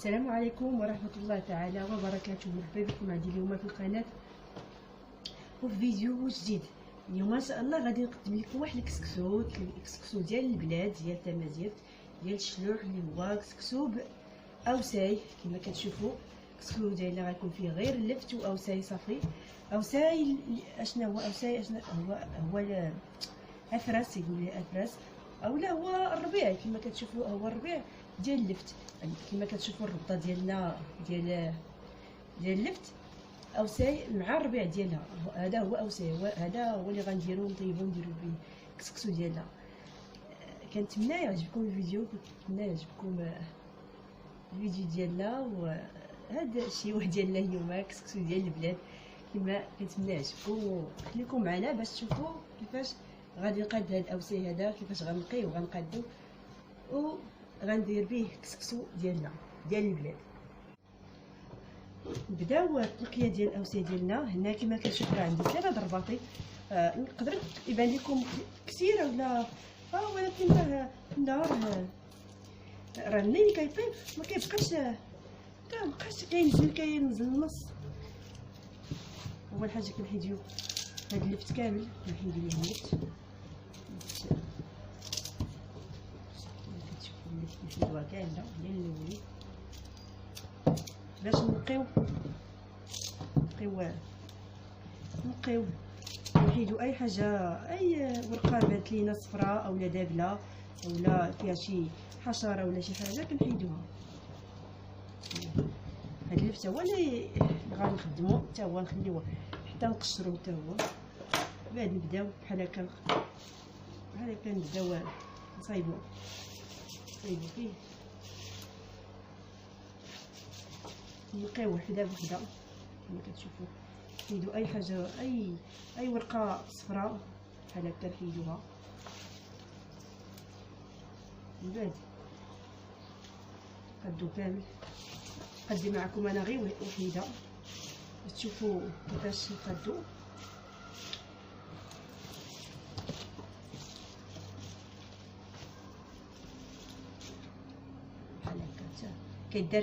السلام عليكم ورحمة الله تعالى وبركاته. مرحبا بكم عندي اليوم في القناة وفي فيديو جديد. اليوم ان شاء الله غادي نقدم لكم واحد الكسكسو ديال البلاد ديال تمازيغ ديال الشلوح، اللي هو كسكسو اوساي. كما كتشوفوا كسكسو ديالنا غيكون فيه غير اللفت واوساي صافي. اوساي اشنا هو اوساي؟ اشنا هو افراس، يقول لي افراس، اولا هو الربيع. كما كتشوفوا هو الربيع ديال اللفت. كما كتشوفوا الربطه ديالنا ديال اللفت اوساي مع الربيع ديالها. هذا هو اوساي، هذا هو اللي غنديرو نطيبو نديرو به الكسكسو ديالنا. كنتمنى يعجبكم الفيديو، كنتمنى يعجبكم الفيديو ديالنا. وهذا الشيء هو ديالنا اليوم، كسكسو ديال البلاد. كما كنتمنى يعجبكم وخليكم معنا باش تشوفوا كيفاش غادي نقاد هذا الاوساي هذا، كيفاش غنقيه وغنقادو وغندير به كسكسو ديالنا ديال البلاد. نبداو التنقيه ديال الاوساي ديالنا. هنا كما كتشوفوا عندي 3 ضرباطي. نقدر يبان لكم كثير ولا ولكن راه النهار راه منين كيطيب ما كيبقاش كينزل النص. اول حاجه كنحيدو هاد اللفت كامل، كنحيدو ليه اللفت. كتشوفوا اللفت كنحيدوها كامله ديال الاولي باش نقيو نحيدو اي حاجه، اي ورقه بانت لينا صفراء اولا دابله اولا فيها شي حشره ولا شي حاجه كنحيدوها. هاد اللفت هو اللي غنخدمو، حتى هو نخليوه حتى نقشروه حتى هو. بعد نبداو بحال هكا نبداو نصايبو فيه، نلقاو وحده بوحده. كما كتشوفوا نحيدو اي حاجه، اي ورقه صفراء بحال هكا نحيدوها. من بعد قدو كامل، قدي معكم انا غير وحيده باش تشوفوا كيفاش نقدو. بحال هكا كيدار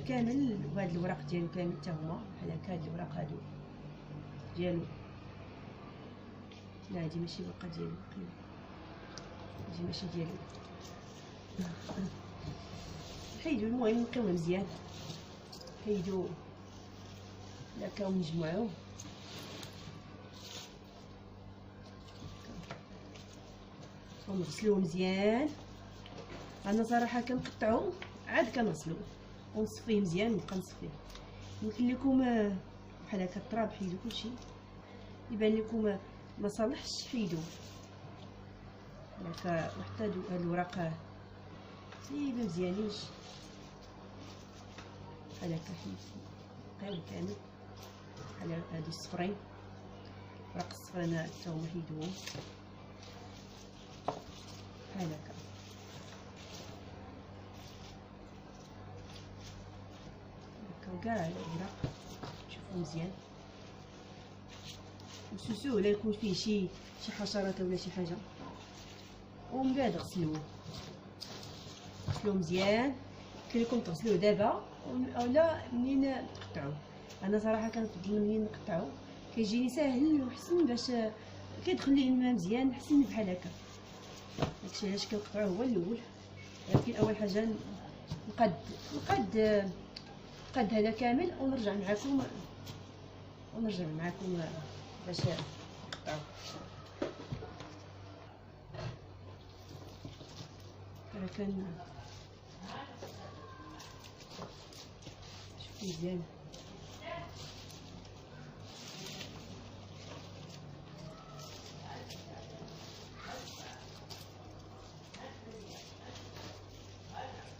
كامل وهاد الوراق ديالو كامل حتى هما بحال هكا. هاد الوراق هادو ديالو، لا هادي ماشي ورقه ديالو، هادي ماشي ديالو. نحيدو، المهم نقيوه مزيان، نحيدو هكا ونجمعوه ونغسلوه مزيان. انا صراحه كنقطعو عاد كنغسلو ونصفيه مزيان، نبقى نصفيه. يمكن لكم بحال هكا التراب حيدو كلشي، يبان لكم ما صالحش حيدو هكا. وحتى هاد الوراق ما مزيانينش بحال هكا، حيدو كامل بحال هادو الصفرين، ورق الصفرين حتى هما حيدوهم بحال هكا. وكاع الوراق شوفوا مزيان، وسوسو ولا يكون فيه شي حشرات ولا شي حاجه. ومن بعد غسلوه مزيان. كلكم تغسلوه دابا اولا منين تقطعوه. انا صراحه كنفضل منين نقطعو، كيجيني ساهل وحسن باش كيدخل ليه الماء مزيان حسن بحال هكا. داكشي علاش كنقطعوه هو الاول. لكن اول حاجه نقاد هذا كامل ونرجع معكم باش نقطعو. راه شوفوا مزيان.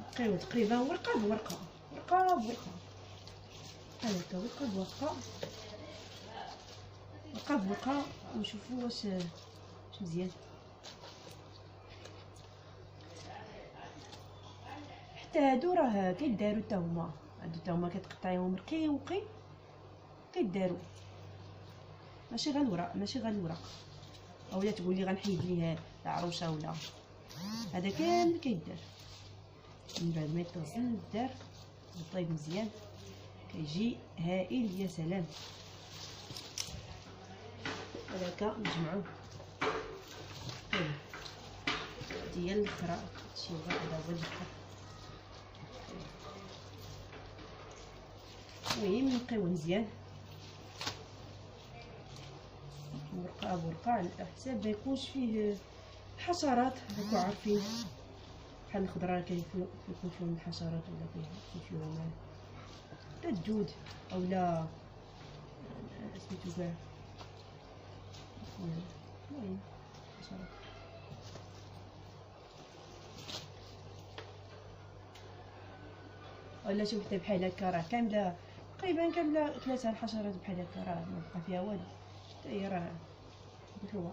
نقيو تقريبا ورقه بورقه بحال هكا، ورقه بورقه ونشوفوا واش مزيان. حتى هادو راه كيداروا حتى هما كتقطعيهم رقيق كيداروا، ماشي غير الوراق. اولا تقول لي غنحيد ليه العروشه ولا هذا كامل كيدار. من بعد ما يتغسل دار يطيب مزيان كيجي هائل. يا سلام. هذاك نجمعوه ديال الخرا. هادشي هذا هو الخرا. المهم نقيوه مزيان ورقه برقه على حساب ما يكونش فيه حشرات. راكو عارفين بحال الخضره كيكون فيهم الحشرات ولا كيكون فيهم لا الدود او لا سميتو كاع. المهم حشرات. ولا شوف بحال هكا راه كامله تقريبا كامله ثلاثه الحشرات بحال هكا راه ما بقى فيها والو. حتى هي راه مطلوبه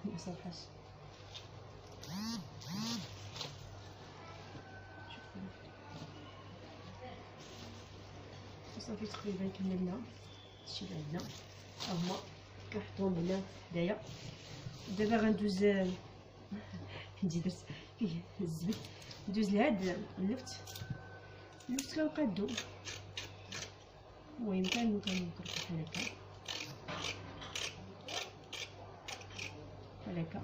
ما صالحاش. صافي تقريبا كملنا هادشي اللي عندنا. ها هما كنحطوهم هنا حدايا. دابا غندوز كنتي درت فيه الزبد. ندوز لهاد اللفت كنقادو. المهم كنكركو بحال هكا بحال هكا.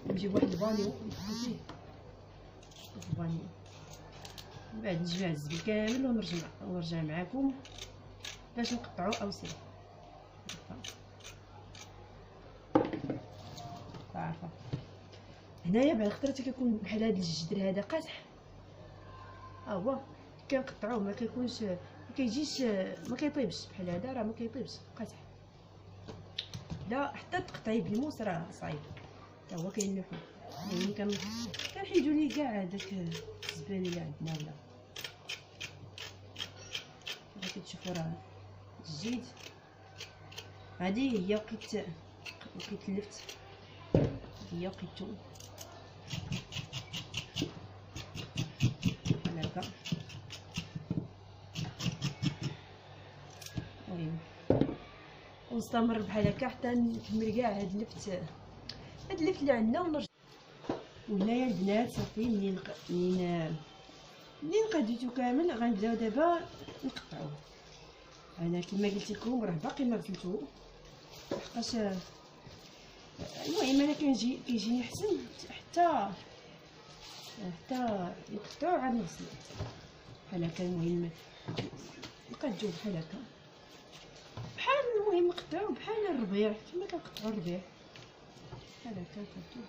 نجيب واحد البانيو نحطو فيه البانيو. من بعد نجمع الزبد كامل ونرجع معاكم باش نقطعو اوسي. عارفه هنايا بعد خطرات كيكون بحال هاد الجدر هذا قاصح. ها هو كنقطعوه ما كيكونش ما كيجيش ما كيطيبش بحال هذا راه ما كيطيبش قاصح. لا حتى تقطعيه بالموس راه صعيب. حتى هو كاين اللحم. يعني كنحيدو ليه كاع هذاك الزبال اللي عندنا ولا كتشوفوا راه الزيت. هذه هي وقيت اللفت. هي وقيتو بحال هكا. المهم ونستمر بحال هكا حتى نكمل كاع هاد اللفت اللي عندنا ونرجع. وهنايا البنات صافي منين قاديتو كامل غنبداو دابا نقطعوه. انا كما قلت لكم راه باقي ما غسلتو لحقاش المهم انا كيجيني حسن حتى يقطعو عاد نغسلو بحال هكا. المهم نقادو بحال هكا بحال المهم نقطعو بحال الربيع كما كنقطعو الربيع بحال هكا نقادو.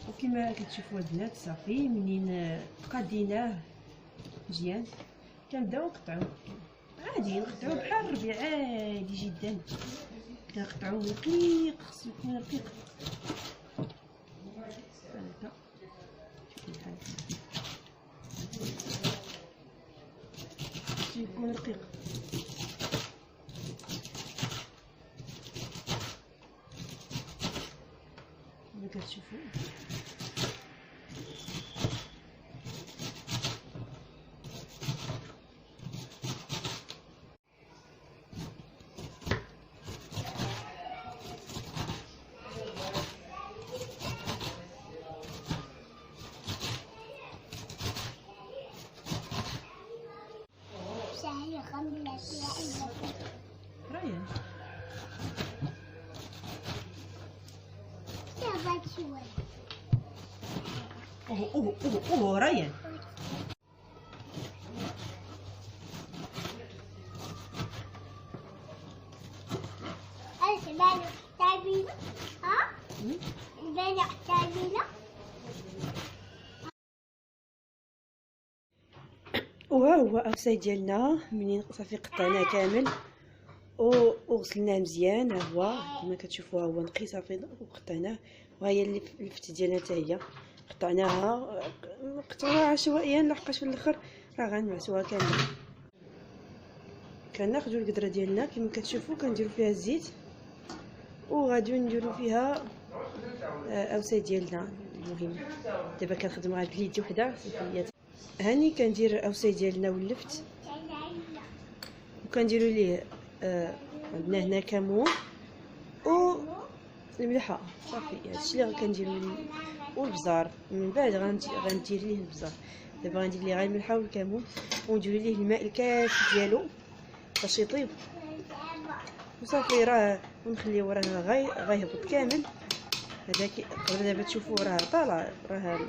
وكما كتشوفوا البنات صافي منين قاديناه مزيان كنبداو نقطعوه عادي. نقطعوه بحال الربيع عادي جدا. كنقطعوه رقيق. خصو يكون رقيق بحال هكا. خصو يكون رقيق. كما كتشوفوا ريان. اوه ريان. وها هو اوساي ديالنا منين صافي قطعناه كامل وغسلناه مزيان. ها هو كما كتشوفوا ها هو نقي صافي وقطعناه. وها هي اللفت ديالنا حتى هي قطعناها عشوائيا لحقاش في الاخر راه غنمعسوها كامله. كناخذوا القدره ديالنا كما كتشوفوا كنديروا فيها الزيت وغادي نديروا فيها اوساي ديالنا. المهم دابا كنخدموا هاد اليد وحده صافي. هاني كندير اوساي ديالنا ولفت وكنديروا ليه عندنا هنا كمون الملحه صافي. هادشي اللي كنديرو والبزار من بعد غندير ليه البزار. دابا غندير ليه غير الملحه والكمون ونديرو ليه الماء الكافي ديالو باش يطيب وصافي. راه ونخليوه راه غيهبط كامل. هذاك قبل دابا تشوفوا راه طالع، راه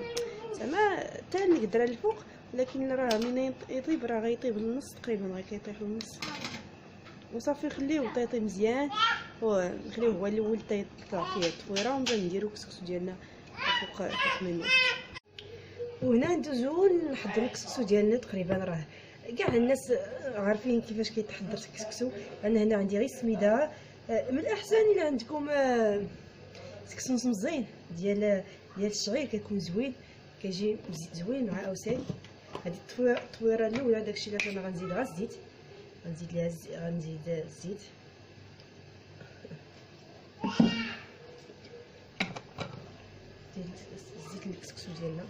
زعما حتى نقدر الفوق، لكن راه من يطيب راه غيطيب للنص تقريبا، غير كيطيح للنص وصافي. نخليوه يطيب مزيان ونخليوه هو الاول يطلع فيه التطويره، ومن بعد نديرو الكسكسو ديالنا فوق منه. وهنا ندوزو نحضروا الكسكسو ديالنا. تقريبا راه كاع الناس عارفين كيفاش كيتحضر الكسكسو. انا هنا عندي غير السميده. من الاحسن الا عندكم كسكسو مزين ديال الشعير كيكون زوين، كيجي زوين مع اوساي. هذه التطويره الاولى. داكشي علاش انا غنزيد غير الزيت، غنزيد ليها غنزيد الزيت. زيت الكسكسو ديالنا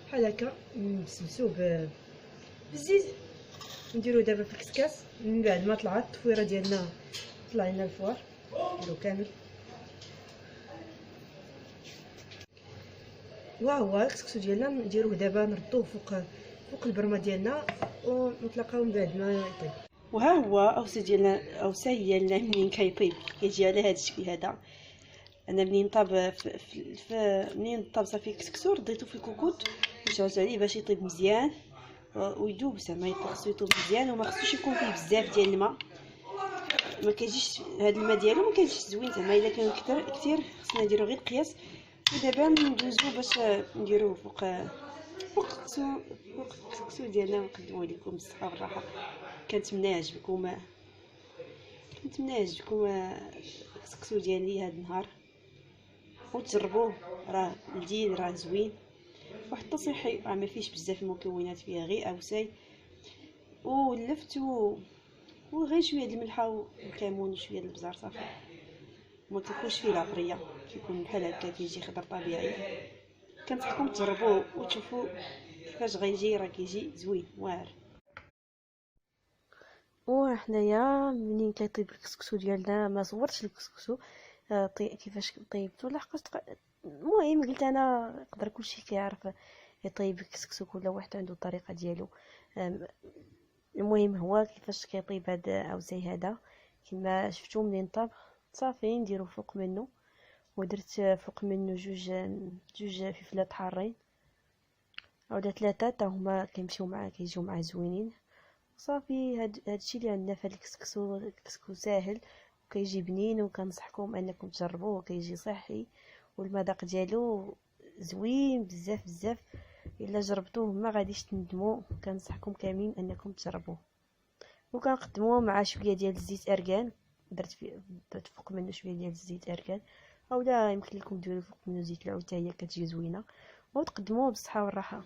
بحال هكا نبسبسوه بالزيت. نديرو دابا في الكسكاس. من بعد ما طلعت التفويره ديالنا طلع لنا الفوار نديرو كامل. وهو الكسكسو ديالنا نديروه دابا نردوه فوق البرمه ديالنا ونطلقوه من بعد ما يطيب. وها هو اوسي ديالنا منين كيطيب كيجي على هذا الشكل هذا. انا منين طاب منين طاب صافي الكسكسو رديتو في الكوكوط وشعلت عليه باش يطيب مزيان ويذوب. زعما خصو يطيب مزيان وما خصوش يكون فيه بزاف ديال الماء. ما كيجيش هذا الماء ديالو ما كيجيش زوين. زعما الا كان كثير خصنا نديرو غير القياس. ودابا ندوزو باش نديروه فوق الكسكسو ديالنا ونقدموه لكم بالصحه والراحه. كنتمنى يعجبكم الكسكسو ديالي هذا النهار وتجربوه. راه لذيذ راه زوين وحتى صحي، راه ما فيش بزاف المكونات، فيها غير اوساي ولفت وغير شويه د الملحه والكمون وشويه د البزار صافي. ما كيكونش فيه العطريه، كيكون بحال هكا كيجي خضر طبيعي. كنصحكم تجربوه وتشوفوا كيفاش غيجي. راه كيجي زوين واعر. وحنايا منين كيطيب الكسكسو ديالنا ما صورتش الكسكسو كيفاش طيبته لحقاش المهم قلت انا نقدر كلشي كيعرف يطيب الكسكسو، كل واحد عنده الطريقه ديالو. المهم هو كيفاش كيطيب هاد اوزاي هذا كما شفتوا. منين طاب صافي نديرو فوق منه، ودرت فوق منه جوج فلفلات حارين اولا 3 حتى هما كيجيو مع زوينين صافي. هادشي اللي عندنا في الكسكسو ساهل وكيجي بنين، وكنصحكم انكم تجربوه. كيجي صحي والمذاق ديالو زوين بزاف بزاف. الا جربتوه ما غاديش تندموا. كنصحكم كاملين انكم تجربوه. وكنقدموه مع شويه ديال الزيت ارغان. درت فوق منه شويه ديال الزيت ارغان، اولا يمكن لكم ديروا فوق منه زيت العود، هي كتجي زوينه. وتقدموه بالصحه والراحه.